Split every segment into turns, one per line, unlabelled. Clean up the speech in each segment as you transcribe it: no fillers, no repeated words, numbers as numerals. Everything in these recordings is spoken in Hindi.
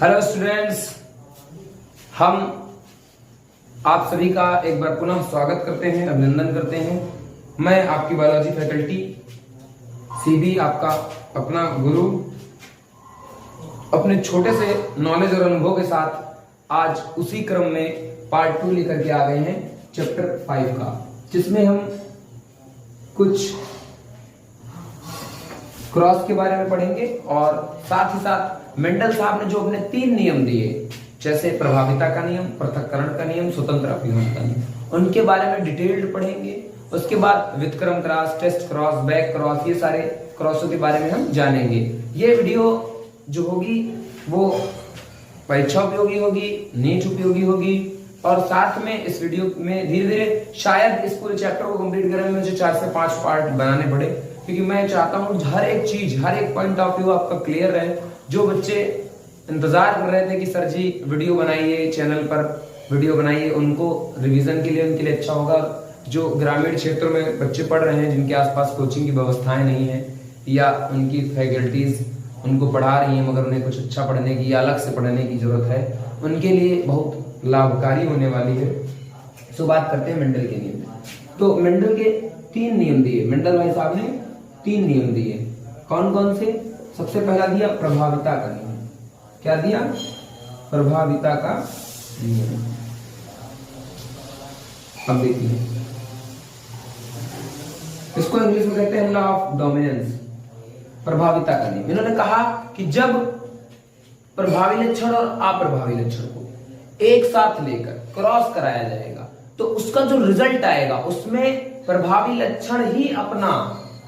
हेलो स्टूडेंट्स, हम आप सभी का एक बार पुनः स्वागत करते हैं, अभिनंदन करते हैं। मैं आपकी बायोलॉजी फैकल्टी सीबी, आपका अपना गुरु, अपने छोटे से नॉलेज और अनुभव के साथ आज उसी क्रम में पार्ट 2 लेकर के आ गए हैं चैप्टर 5 का, जिसमें हम कुछ क्रॉस के बारे में पढ़ेंगे और साथ ही साथ मेंडल साहब ने जो अपने 3 नियम दिए, जैसे प्रभाविता का नियम, पृथक्करण का नियम, स्वतंत्र अभिगमन का नियम, उनके बारे में डिटेल्ड पढ़ेंगे। उसके बाद व्युत्क्रम cross, test cross, back cross, ये सारे क्रॉसों के बारे में हम जानेंगे। ये वीडियो जो होगी वो परीक्षा उपयोगी होगी, नीट उपयोगी होगी, और साथ में इस वीडियो में धीरे धीरे शायद इस पूरे चैप्टर को कंप्लीट करने में मुझे 4 से 5 पार्ट बनाने पड़े, क्योंकि मैं चाहता हूं हर एक चीज, हर एक पॉइंट ऑफ व्यू आपका क्लियर रहे। जो बच्चे इंतजार कर रहे थे कि सर जी वीडियो बनाइए, चैनल पर वीडियो बनाइए, उनको रिवीजन के लिए उनके लिए अच्छा होगा। जो ग्रामीण क्षेत्रों में बच्चे पढ़ रहे हैं, जिनके आसपास कोचिंग की व्यवस्थाएं नहीं है या उनकी फैकल्टीज उनको पढ़ा रही हैं मगर उन्हें कुछ अच्छा पढ़ने की या अलग से पढ़ने की जरूरत है, उनके लिए बहुत लाभकारी होने वाली है। सो बात करते हैं मेंडल के नियम। तो मेंडल के 3 नियम दिए, मेंडल भाई साहब ने 3 नियम दिए। कौन कौन से? सबसे पहला दिया प्रभाविता का नियम। क्या दिया? प्रभाविता का नियम। अब देखिए, इसको इंग्लिश में कहते हैं लॉ ऑफ डोमिनेंस, प्रभाविता का नियम। इन्होंने कहा कि जब प्रभावी लक्षण और अप्रभावी लक्षण को एक साथ लेकर क्रॉस कराया जाएगा तो उसका जो रिजल्ट आएगा उसमें प्रभावी लक्षण ही अपना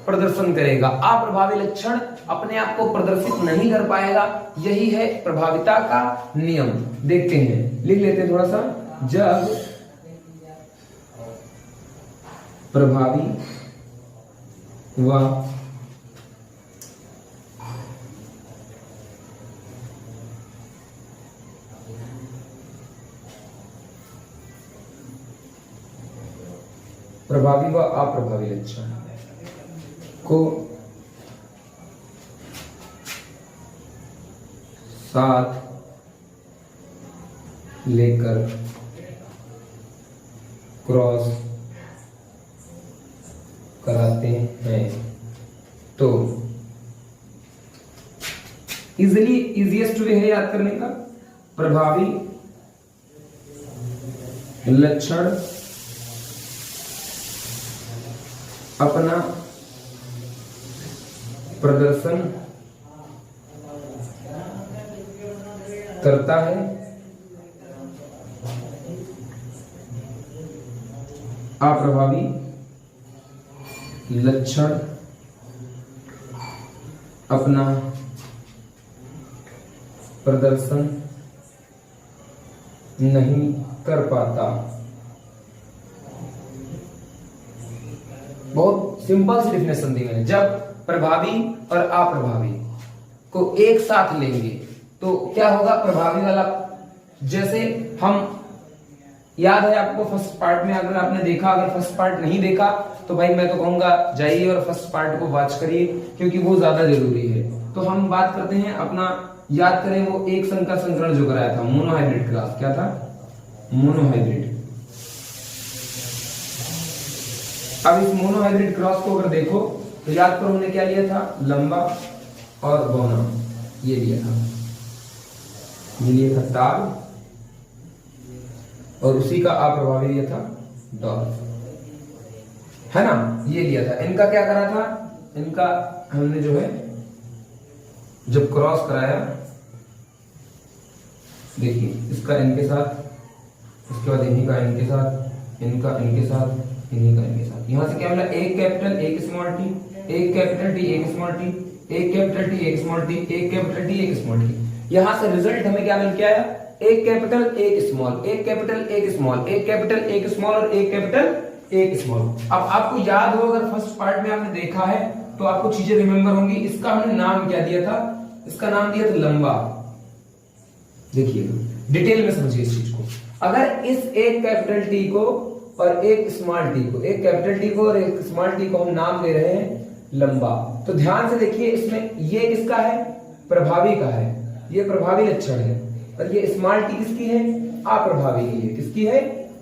प्रदर्शन करेगा, अप्रभावी लक्षण अपने आप को प्रदर्शित नहीं कर पाएगा। यही है प्रभाविता का नियम। देखते हैं, लिख लेते हैं थोड़ा सा। जब प्रभावी व अप्रभावी लक्षण को साथ लेकर क्रॉस कराते हैं तो इजीएस्ट वे है याद करने का, प्रभावी लक्षण अपना प्रदर्शन करता है, अप्रभावी लक्षण अपना प्रदर्शन नहीं कर पाता। बहुत सिंपल सी डेफिनेशन दी मैंने। जब प्रभावी और अप्रभावी को एक साथ लेंगे तो क्या होगा? प्रभावी वाला, जैसे हम, याद है आपको फर्स्ट पार्ट में, अगर आपने देखा, अगर फर्स्ट पार्ट नहीं देखा तो भाई मैं तो कहूंगा जाइए और फर्स्ट पार्ट को वॉच करिए, क्योंकि वो ज्यादा जरूरी है। तो हम बात करते हैं अपना, याद करें वो एक संकर संकरण जो कराया था, मोनोहाइब्रिड क्रॉस। क्या था? मोनोहाइब्रिड। अब इस मोनोहाइब्रिड क्रॉस को अगर देखो तो याद करो हमने क्या लिया था? लंबा और बौना, ये लिया था, ये लिया था ताल, और उसी का अप्रभावी लिया था डॉल्फ, है ना? ये लिया था। इनका क्या करा था? इनका हमने जो है जब क्रॉस कराया, देखिए इसका इनके साथ, उसके बाद इन्हीं का इनके साथ, इनका इनके साथ, इन्हीं का इनके साथ। यहां से क्या मिला? एक कैपिटल एक स्मॉल टी, एक कैपिटल टी एक स्मॉल टी, एक कैपिटल टी एक स्मॉल टी, एक कैपिटल टी एक स्मॉल टी। यहां से रिजल्ट हमें क्या मिल के आया? एक कैपिटल एक स्मॉल, एक कैपिटल एक स्मॉल, एक कैपिटल एक स्मॉल और एक कैपिटल एक स्मॉल। अब आपको याद हो, अगर फर्स्ट पार्ट में आपने देखा है तो आपको चीजें रिमेंबर होंगी। इसका हमने नाम क्या दिया था? इसका नाम दिया था लंबा। देखिए डिटेल में समझिए इस चीज को। अगर इस एक कैपिटल टी को और एक स्मॉल टी को, एक कैपिटल टी को और एक स्मॉल टी को हम नाम दे रहे हैं लंबा, तो ध्यान से देखिए इसमें ये किसका है? प्रभावी का है। ये प्रभावी लक्षण है, और ये स्मॉल टी किसकी है? अप्रभावी की है। किसकी है?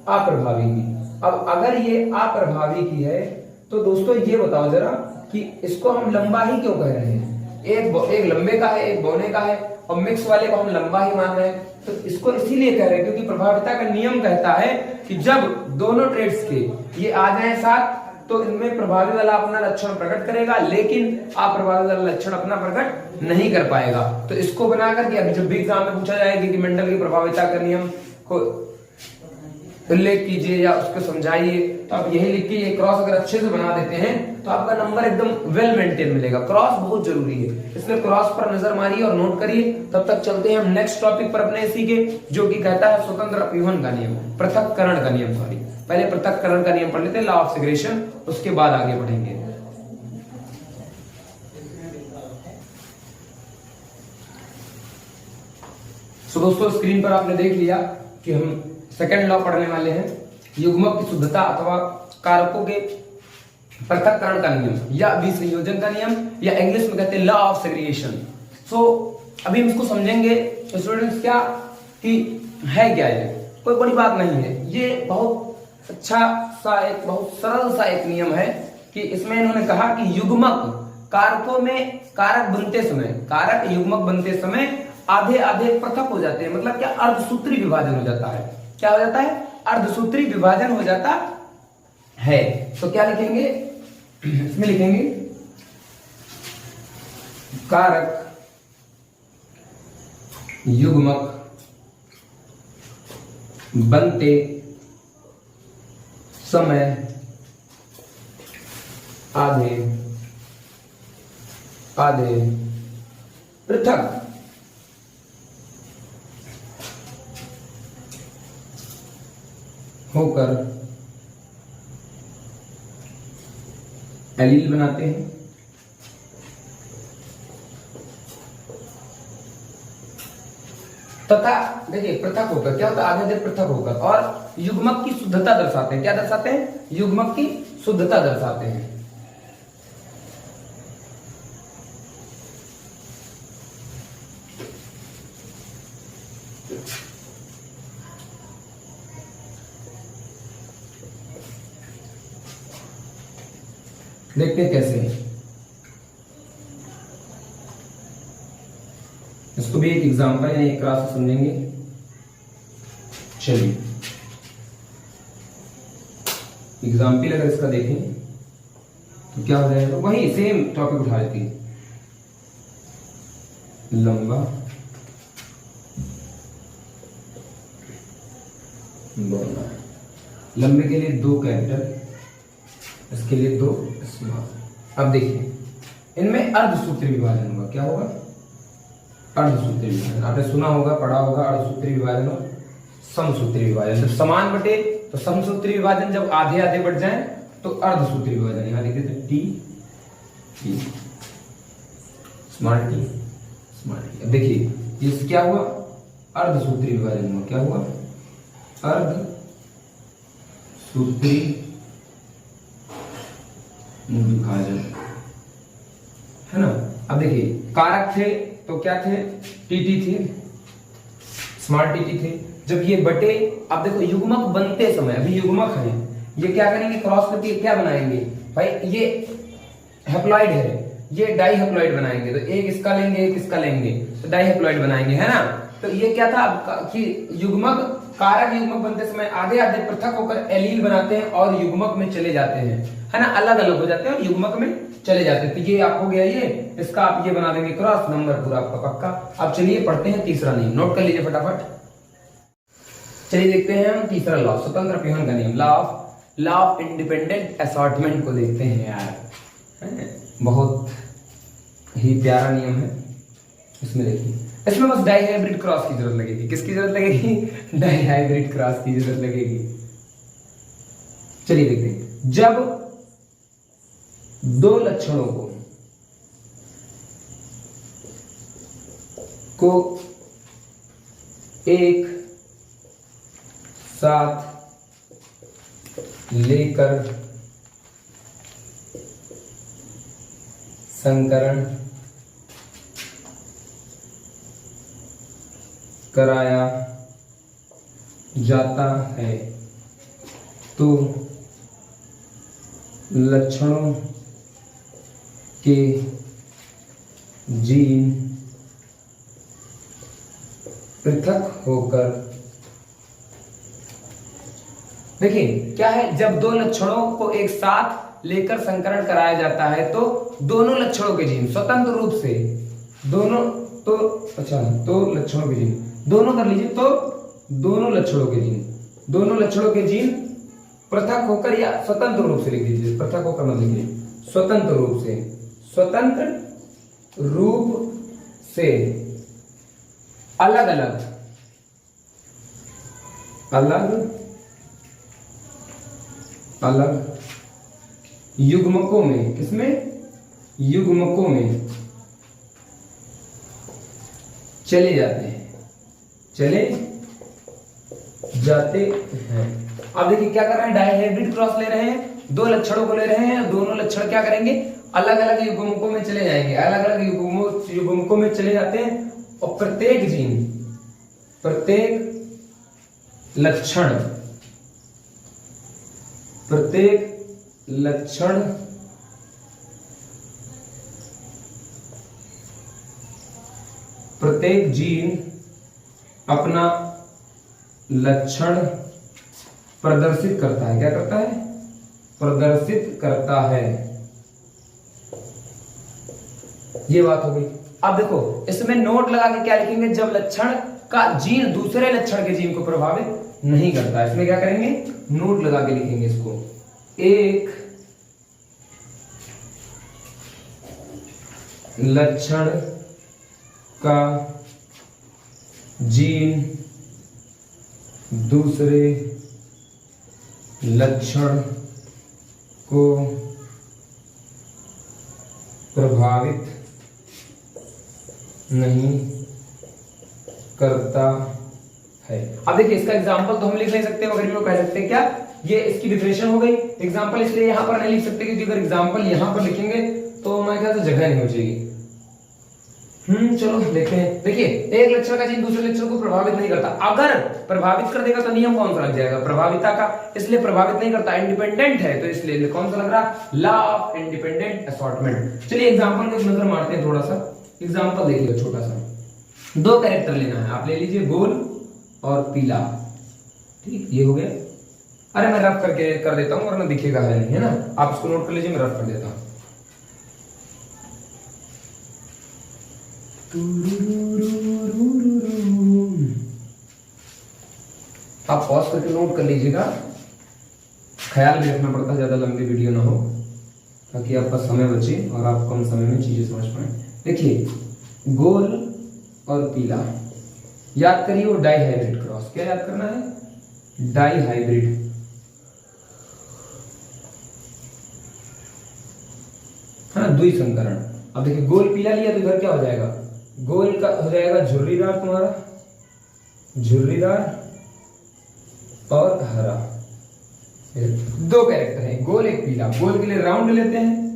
अप्रभावी की। अब अगर ये अप्रभावी की है तो दोस्तों ये बताओ जरा कि इसको हम लंबा ही क्यों कह रहे हैं? एक लंबे का है, एक बौने का है, और मिक्स वाले को हम लंबा ही मान रहे हैं। तो इसको इसीलिए कह रहे हैं क्योंकि प्रभाविता का नियम कहता है कि जब दोनों ट्रेड्स के ये आ जाए साथ तो इनमें प्रभावी वाला अपना लक्षण प्रकट करेगा, लेकिन अप्रभावी वाला लक्षण अपना प्रकट नहीं कर पाएगा। तो इसको बना करके अभी जब भी एग्जाम में पूछा जाएगा कि मेंडल की प्रभाविता का नियम को उल्लेख कीजिए या उसको समझाइए, तो आप यही लिख के ये क्रॉस अगर अच्छे से बना देते हैं तो आपका नंबर एकदम वेल मेंटेन मिलेगा। क्रॉस बहुत जरूरी है, इसलिए क्रॉस पर नजर मारिए और नोट करिए। तब तक चलते हैं हम नेक्स्ट टॉपिक पर अपने इसी के, जो कि कहता है स्वतंत्र अपव्यूहन का नियम, पृथक्करण का नियम। सॉरी, पहले पृथक्करण का नियम पढ़ लेते हैं, लॉ ऑफ सेग्रेगेशन, उसके बाद आगे बढ़ेंगे। सो दोस्तों स्क्रीन पर आपने देख लिया कि हम सेकंड लॉ पढ़ने वाले हैं, युग्मक की शुद्धता अथवा कारकों के पृथक्करण का नियम या विसंयोजन का नियम, या इंग्लिश में कहते हैं लॉ ऑफ सेग्रीगेशन। सो अभी हम इसको समझेंगे स्टूडेंट्स क्या कि है क्या ये, कोई बड़ी बात नहीं है। ये बहुत अच्छा सा एक बहुत सरल सा एक नियम है कि इसमें इन्होंने कहा कि युग्मक कारकों में कारक बनते समय, कारक युग्मक बनते समय आधे आधे पृथक हो जाते हैं। मतलब क्या? अर्धसूत्री विभाजन हो जाता है। क्या हो जाता है? अर्धसूत्री विभाजन हो जाता है। तो क्या लिखेंगे इसमें? लिखेंगे कारक युग्मक बनते समय आधे आधे पृथक होकर एलील बनाते हैं। तथा देखिए पृथक होकर क्या होता है? आधे आधे पृथक होकर, और युग्मक की शुद्धता दर्शाते हैं। क्या दर्शाते हैं? युग्मक की शुद्धता दर्शाते हैं। देखते हैं कैसे है। इसको भी एक एग्जांपल या एक क्लास से समझेंगे। चलिए एग्जाम्पल अगर इसका देखें तो क्या हो जाएगा? वही सेम टॉपिक उठा लेती है। लंबा बौना, लंबे के लिए 2 कैपिटल, इसके लिए 2 स्मॉल। अब देखिए इनमें अर्धसूत्री विभाजन होगा। क्या होगा? अर्धसूत्री विभाजन। आपने सुना होगा, पढ़ा होगा, अर्धसूत्री विभाजन और समसूत्री विभाजन। जब समान बटे तो समसूत्री विभाजन, जब आधे आधे बढ़ जाए तो अर्धसूत्री विभाजन। यहां लिख देते T T, small T small T. अब देखिए ये क्या हुआ? अर्धसूत्री विभाजन हुआ। क्या हुआ? अर्धसूत्री विभाजन, है ना। अब देखिए कारक थे तो क्या थे? टीटी थे, स्मॉल टीटी थे। जब ये बटे, अब देखो युग्मक बनते समय, अभी युग्मक है, ये क्या करेंगे? क्रॉस करके क्या बनाएंगे भाई? ये हैप्लॉइड है, ये डाई हैप्लॉइड बनाएंगे। तो एक इसका लेंगे, एक इसका लेंगे, तो डाई हैप्लॉइड बनाएंगे, है ना। तो ये क्या था कि युग्मक, कारक युग्मक बनते समय आधे आधे पृथक होकर एलील बनाते हैं और युग्मक में चले जाते हैं, है ना। अलग अलग हो जाते हैं और युग्मक में चले जाते हैं। तो ये आप हो गया ये, इसका आप ये बना देंगे क्रॉस, नंबर पूरा आपका पक्का। अब चलिए पढ़ते हैं तीसरा नियम, नोट कर लीजिए फटाफट। चलिए देखते हैं हम तीसरा लॉ, स्वतंत्र अपव्यूहन का नियम, लॉ ऑफ इंडिपेंडेंट असॉर्टमेंट को देखते हैं यार। बहुत ही प्यारा नियम है। इसमें देखिए, इसमें बस डाई हाइब्रिड क्रॉस की जरूरत लगेगी। किसकी जरूरत लगेगी? डाई हाइब्रिड क्रॉस की जरूरत लगेगी। चलिए देखते हैं, जब 2 लक्षणों को एक साथ लेकर संकरण कराया जाता है तो लक्षणों के जीन पृथक होकर, देखिए क्या है, जब दो लक्षणों को एक साथ लेकर संकरण कराया जाता है तो दोनों लक्षणों के जीन स्वतंत्र रूप से दोनों, तो अच्छा तो लक्षणों के जीन दोनों कर लीजिए, तो दोनों लक्षणों के जीन पृथक होकर या स्वतंत्र रूप से लिख दीजिए, पृथक होकर मत लिखिए, स्वतंत्र रूप से अलग अलग युग्मकों में, किसमें, युग्मकों में चले जाते हैं। अब देखिए क्या कर रहे हैं, डायहाइब्रिड क्रॉस ले रहे हैं, दो लक्षणों को ले रहे हैं, दोनों लक्षण क्या करेंगे, अलग अलग युग्मकों में चले जाएंगे, अलग अलग युग्मकों में चले जाते हैं और प्रत्येक लक्षण प्रत्येक जीन अपना लक्षण प्रदर्शित करता है, क्या करता है, प्रदर्शित करता है। ये बात हो गई। अब देखो इसमें नोट लगा के क्या लिखेंगे, जब लक्षण का जीन दूसरे लक्षण के जीन को प्रभावित नहीं करता है, इसमें क्या करेंगे, नोट लगा के लिखेंगे इसको, एक लक्षण का जीन दूसरे लक्षण को प्रभावित नहीं करता है। अब देखिए इसका एग्जांपल तो हम लिख नहीं सकते, मगर कह सकते हैं क्या, ये इसकी डिफिनेशन हो गई। एग्जांपल इसलिए यहां पर नहीं लिख सकते क्योंकि अगर एग्जांपल यहां पर लिखेंगे तो मैं क्या, तो जगह नहीं हो जाएगी। चलो देखते हैं। देखिए एक लक्षण का जीन दूसरे लक्षण को प्रभावित नहीं करता, अगर प्रभावित कर देगा तो नियम कौन सा लग जाएगा, प्रभाविता का, इसलिए प्रभावित नहीं करता, इंडिपेंडेंट है, तो इसलिए कौन सा लग रहा, लॉ ऑफ इंडिपेंडेंट असॉर्टमेंट। चलिए एग्जांपल को नजर मारते हैं, थोड़ा सा एग्जांपल देखिए, छोटा सा, दो कैरेक्टर लेना है, आप ले लीजिए गोल और पीला, ठीक, ये हो गया। अरे मैं रफ करके कर देता हूं वरना दिखेगा है नहीं, है ना, आप इसको नोट कर लीजिए, मैं रफ कर देता हूं। आप पॉज करके नोट कर लीजिएगा, ख्याल भी रखना पड़ता है ज्यादा लंबी वीडियो ना हो, ताकि आपका समय बचे और आप कम समय में चीजें समझ पाए। देखिए गोल और पीला, याद करिए वो डाइहाइब्रिड क्रॉस, क्या याद करना है, डाइहाइब्रिड, है ना, द्विसंकरण। अब देखिए गोल पीला लिया तो इधर क्या हो जाएगा, गोल का हो जाएगा झुर्रीदार, तुम्हारा झुर्रीदार और हरा, दो कैरेक्टर हैं, गोल एक पीला, गोल के लिए राउंड लेते हैं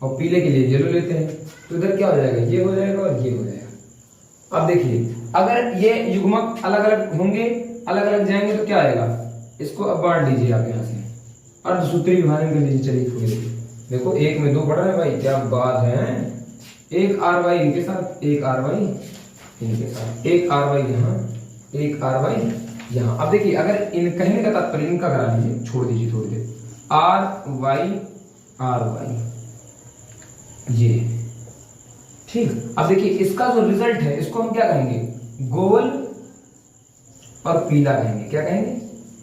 और पीले के लिए येलो लेते हैं, तो इधर क्या हो जाएगा, ये हो जाएगा और ये हो जाएगा। अब देखिए अगर ये युग्मक अलग अलग होंगे, अलग अलग जाएंगे तो क्या आएगा, इसको अब बांट दीजिए आप यहाँ से, अर्धसूत्री विभाजन कर लीजिए। चलिए थोड़ी देखो, एक में दो पढ़ रहे हैं भाई, क्या बात है, एक आर वाई इनके साथ, एक आर वाई इनके साथ, एक आर वाई यहाँ, एक आर वाई यहाँ। अब देखिए अगर इन कहने का तात्पर्य इनका करा लीजिए, छोड़ दीजिए थोड़ी देर, आर वाई ये, ठीक। अब देखिए इसका जो रिजल्ट है इसको हम क्या कहेंगे, गोल और पीला कहेंगे, क्या कहेंगे,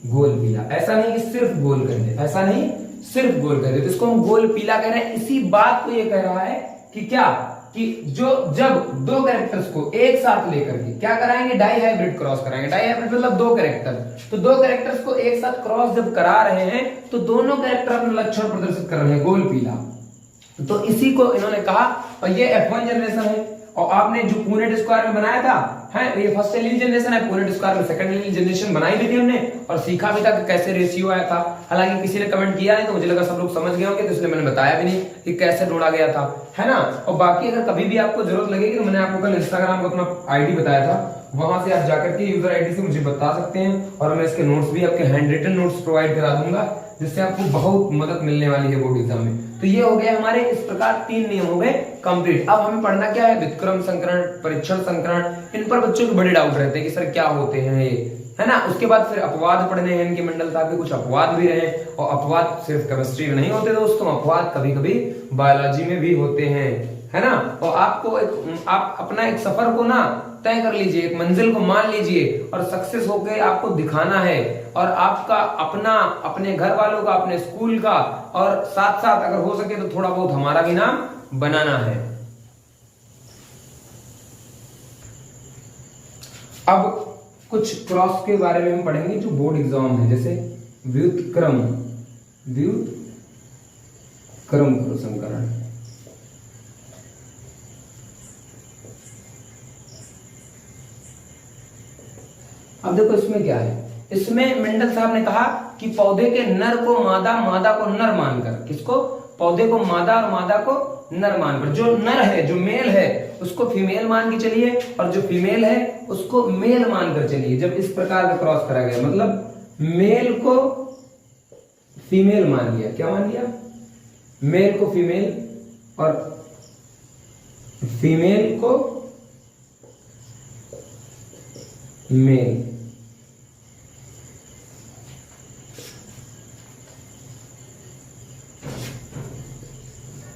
गोल पीला। ऐसा नहीं कि सिर्फ गोल कहेंगे, ऐसा नहीं सिर्फ गोल कहेंगे, तो इसको हम गोल पीला कह रहे हैं। इसी बात को ये कह रहा है कि क्या, कि जो जब दो कैरेक्टर्स को एक साथ लेकर के क्या कराएंगे, डाइहाइब्रिड क्रॉस कराएंगे। डाइहाइब्रिड मतलब दो कैरेक्टर, तो दो कैरेक्टर्स को एक साथ क्रॉस जब करा रहे हैं तो दोनों कैरेक्टर अपना लक्षण प्रदर्शित कर रहे हैं, गोल पीला। तो इसी को इन्होंने कहा, और ये F1 जनरेशन है, और आपने जो पुनेट स्क्वायर में बनाया था, है ये फर्स्ट एलिल जनरेशन है, पुनेट स्क्वायर में सेकंड एलिल जनरेशन बनाई भी थी हमने, और सीखा भी था कि कैसे रेशियो आया था। हालांकि किसी ने कमेंट किया नहीं तो मुझे लगा सब लोग समझ गए होंगे, तो इसलिए मैंने बताया भी नहीं कि कैसे जोड़ा गया था, है ना। और बाकी अगर कभी भी आपको जरूरत लगेगी तो मैंने आपको कल इंस्टाग्राम का अपना आईडी बताया था, वहां से आप जाकर के यूजर आईडी से मुझे बता सकते हैं, और मैं इसके नोट्स भी आपके हैंड रिटन नोट्स प्रोवाइड करा दूंगा, जिससे आपको बहुत मदद मिलने वाली है बोर्ड एग्जाम में। तो ये हो गया हमारे इस प्रकार 3 नियम हो गए कंप्लीट। अब हमें पढ़ना क्या है, व्युत्क्रम संकरण, परीक्षण संकरण। इन पर बच्चों के बड़े डाउट रहते हैं कि सर क्या होते हैं ये, है ना। उसके बाद फिर अपवाद पढ़ने हैं इनके, मंडल साहब के कुछ अपवाद भी रहे, और अपवाद सिर्फ केमिस्ट्री में नहीं होते दोस्तों, अपवाद कभी कभी बायोलॉजी में भी होते हैं, है ना। और आपको आप अपना एक सफर को ना तय कर लीजिए, एक मंजिल को मान लीजिए, और सक्सेस होके आपको दिखाना है, और आपका अपना, अपने घर वालों का, अपने स्कूल का, और साथ साथ अगर हो सके तो थोड़ा बहुत हमारा भी नाम बनाना है। अब कुछ क्रॉस के बारे में हम पढ़ेंगे जो बोर्ड एग्जाम है, जैसे व्युत्क्रम संकरण। अब देखो इसमें क्या है, इसमें मंडल साहब ने कहा कि पौधे के नर को मादा, मादा को नर मानकर, किसको, पौधे को मादा और मादा को नर मानकर, जो नर है, जो मेल है उसको फीमेल मान के चलिए, और जो फीमेल है उसको मेल मानकर चलिए। जब इस प्रकार का क्रॉस करा गया, मतलब मेल को फीमेल मान लिया, क्या मान लिया, मेल को फीमेल और फीमेल को मेल,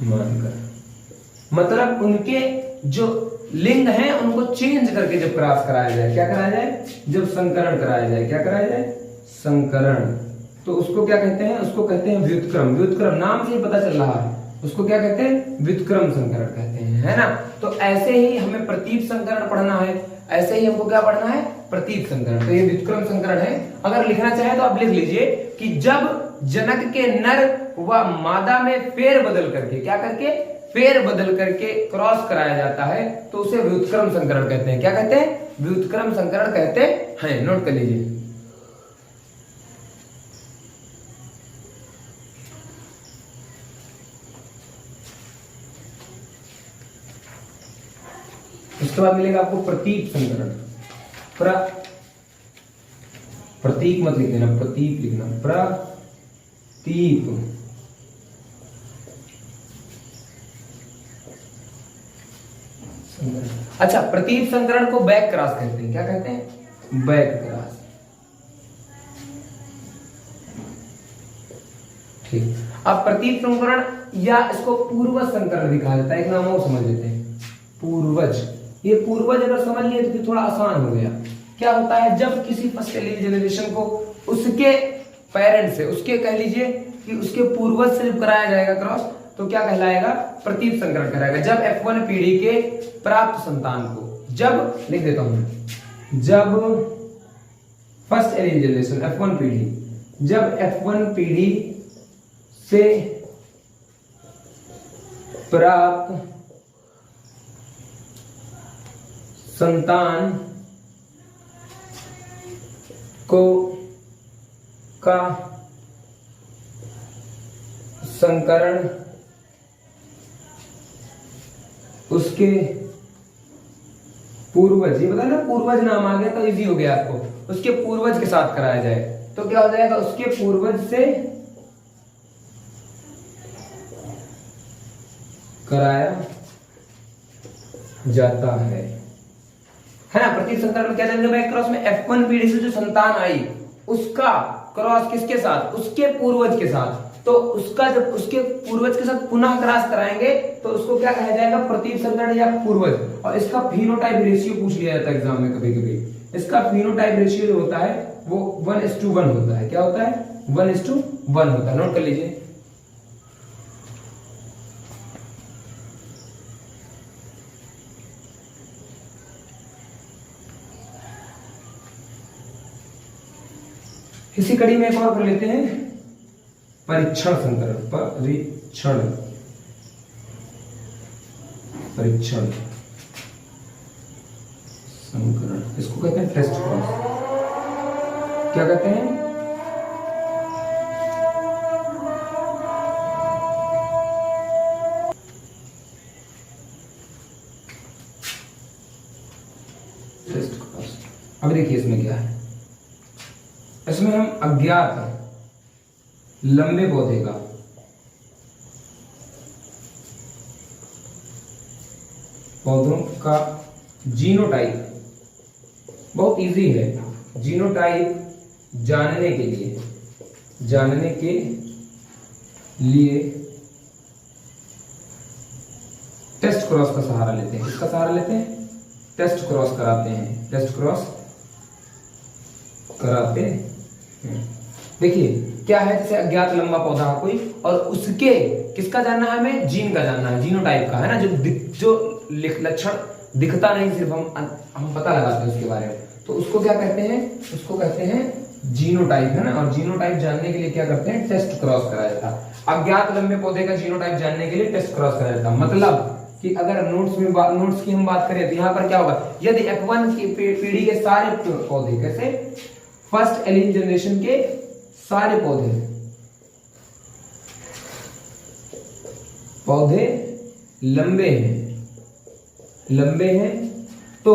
मानकर, मतलब उनके जो लिंग हैं उनको चेंज करके जब क्रॉस कराया जाए, क्या कराया जाए, जब संकरण कराया जाए, क्या कराया जाए, संकरण, तो उसको क्या कहते हैं, उसको कहते हैं व्युत्क्रम। व्युत्क्रम नाम से ही पता चल रहा है, उसको क्या कहते हैं, व्युत्क्रम संकरण कहते हैं, है ना। तो ऐसे ही हमें प्रतीप संकरण पढ़ना है, ऐसे ही हमको क्या पढ़ना है, प्रतीप संकरण। तो ये व्युत्क्रम संकरण है। अगर लिखना चाहे तो आप लिख लीजिए कि जब जनक के नर व मादा में फेर बदल करके, क्या करके, फेर बदल करके क्रॉस कराया जाता है, तो उसे व्युत्क्रम संकरण कहते हैं। क्या कहते हैं, व्युत्क्रम संकरण कहते हैं। नोट कर लीजिए। उसके बाद मिलेगा आपको प्रतीप संकरण। प्रतीक मत लिख देना, प्रतीप लिखना, प्रतीप। अच्छा, प्रतीप संकरण को बैक क्रॉस कहते हैं, क्या कहते हैं, बैक क्रॉस। ठीक, अब प्रतीप संकरण या इसको पूर्वज संकरण भी कहा जाता है, एक नाम और समझ लेते हैं, पूर्वज। ये पूर्वज अगर समझ लिए तो फिर थोड़ा आसान हो गया। क्या होता है, जब किसी फर्स्ट जनरेशन को उसके पेरेंट्स से, उसके कह लीजिए कि उसके पूर्वज से जब कराया जाएगा क्रॉस, तो क्या कहलाएगा, प्रतीप संकरण कराएगा। जब F1 पीढ़ी के प्राप्त संतान को, जब लिख देता हूं, जब फर्स्ट जनरेशन F1 पीढ़ी, जब F1 पीढ़ी से प्राप्त संतान को का संकरण उसके पूर्वज, ये बता ना, पूर्वज नाम आ गया तो इजी हो गया आपको, उसके पूर्वज के साथ कराया जाए तो क्या हो जाएगा, उसके पूर्वज से कराया जाता है ना। प्रतीक संकरण में क्या जाएंगे, क्रॉस में F1 पीढ़ी से जो संतान आई उसका क्रॉस किसके साथ, उसके पूर्वज के साथ। तो उसका जब उसके पूर्वज के साथ पुनः क्रॉस कराएंगे तो उसको क्या कहा जाएगा, प्रतीप संकरण या पूर्वज। और इसका फिनोटाइप रेशियो पूछ लिया जाता है एग्जाम में कभी कभी। इसका फिनोटाइप रेशियो जो होता है वो 1:1 होता है। क्या होता है, 1:1 होता है। नोट कर लीजिए। इसी कड़ी में एक और कर लेते हैं, परीक्षण संकरण। परीक्षण संकरण, इसको कहते हैं टेस्ट क्रॉस। क्या कहते हैं, टेस्ट क्रॉस। अब देखिए इसमें क्या है, इसमें हम अज्ञात लंबे पौधे का पौधों का जीनोटाइप, बहुत इजी है, जीनोटाइप जानने के लिए टेस्ट क्रॉस का सहारा लेते हैं। किसका सहारा लेते हैं? टेस्ट क्रॉस कराते हैं, टेस्ट क्रॉस कराते हैं। देखिए क्या है, जैसे अज्ञात लंबा पौधा कोई, और उसके किसका जानना है हमें? जीन का जानना है, जीनोटाइप का, है ना, जो लक्षण दिखता नहीं, सिर्फ हम पता लगाते हैं उसके बारे में, तो उसको क्या कहते हैं? उसको कहते हैं जीनोटाइप, है ना। और जीनोटाइप जानने के लिए क्या करते हैं? टेस्ट क्रॉस कराया जाता है। अज्ञात लंबे पौधे का जीनोटाइप जानने के लिए टेस्ट क्रॉस कराया जाता है। मतलब कि अगर नोट्स की हम बात करें तो यहाँ पर क्या होगा, यदि F1 की पीढ़ी के सारे पौधे, कैसे, फर्स्ट एलिन जनरेशन के सारे पौधे लंबे हैं, तो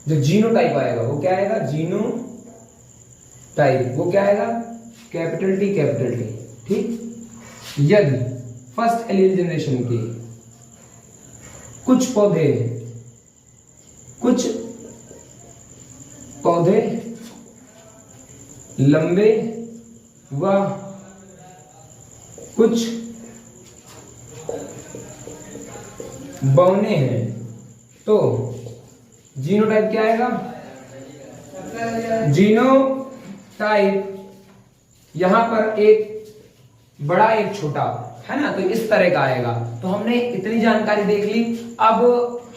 जो जीनोटाइप आएगा वो क्या आएगा? जीनोटाइप वो क्या आएगा? कैपिटल टी, ठीक। यदि फर्स्ट एलिल जनरेशन के कुछ पौधे लंबे व कुछ बौने हैं, तो जीनोटाइप क्या आएगा? जीनोटाइप यहां पर एक बड़ा एक छोटा, है ना, तो इस तरह का आएगा। तो हमने इतनी जानकारी देख ली। अब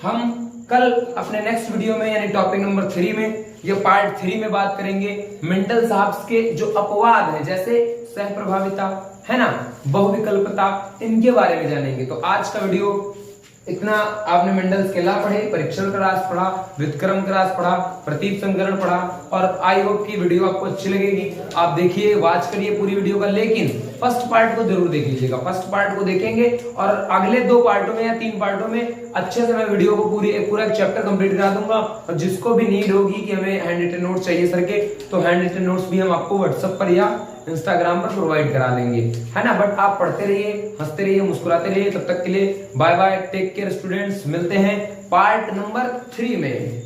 हम कल अपने नेक्स्ट वीडियो में यानी टॉपिक नंबर 3 में, या पार्ट 3 में बात करेंगे मेंटल साहब के जो अपवाद है, जैसे सह प्रभाविता, है ना, बहुविकल्पता, इनके बारे में जानेंगे। तो आज का वीडियो इतना, आपने मेंडल्स के लॉ पढ़े, परीक्षण का रास पढ़ा, व्युत्क्रम का रास पढ़ा, प्रतीक संकरण पढ़ा, और आई होप की वीडियो आपको अच्छी लगेगी। आप देखिए, वॉच करिए पूरी वीडियो का, लेकिन फर्स्ट पार्ट को जरूर देख लीजिएगा। फर्स्ट पार्ट को देखेंगे और अगले 2 पार्टों में या 3 पार्टों में अच्छे से मैं वीडियो को पूरा एक चैप्टर कंप्लीट करा दूंगा। और जिसको भी नीड होगी कि हमें हैंड रिटन नोट्स चाहिए सर के, तो हैंड रिटन नोट्स भी हम आपको व्हाट्सएप पर या इंस्टाग्राम पर प्रोवाइड करा देंगे, है ना। बट आप पढ़ते रहिए, हंसते रहिए, मुस्कुराते रहिए। तब तक के लिए bye bye, take care students. मिलते हैं पार्ट नंबर 3 में।